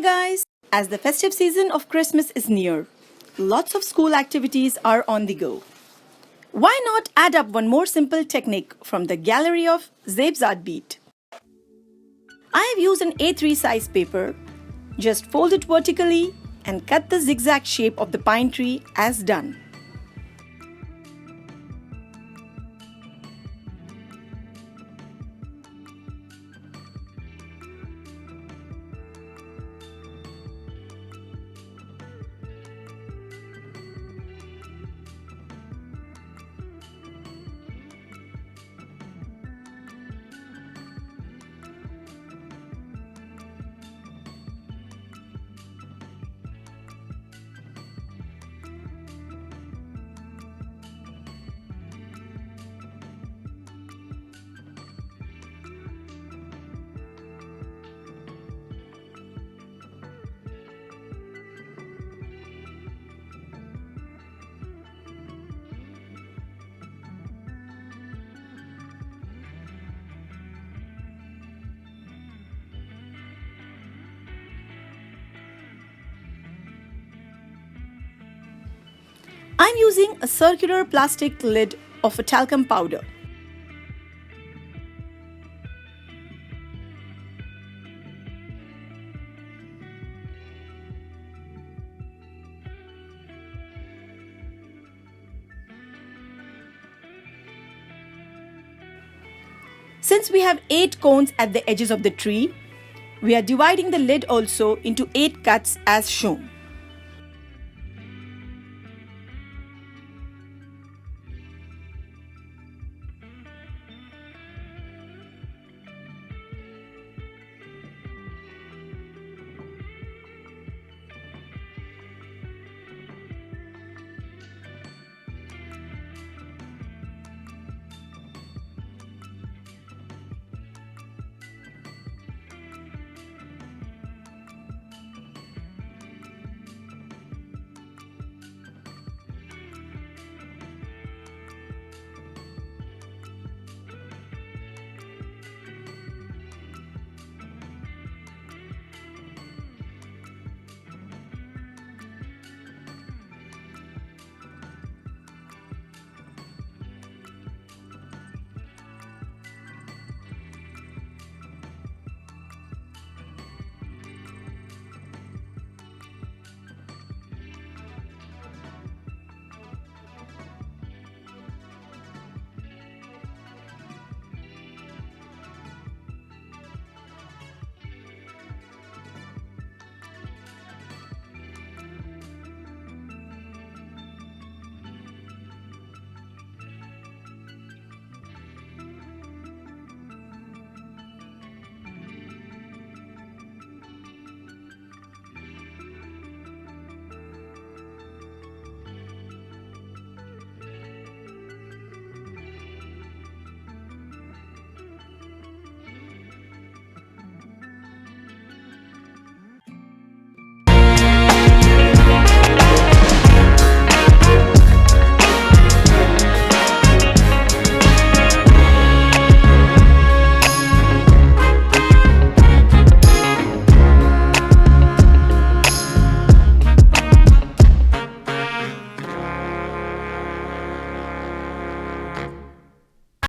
Hi guys! As the festive season of Christmas is near, lots of school activities are on the go. Why not add up one more simple technique from the gallery of Zabe's Art Beat? I have used an A3 size paper. Just fold it vertically and cut the zigzag shape of the pine tree as done. I'm using a circular plastic lid of a talcum powder. Since we have 8 cones at the edges of the tree, we are dividing the lid also into 8 cuts as shown.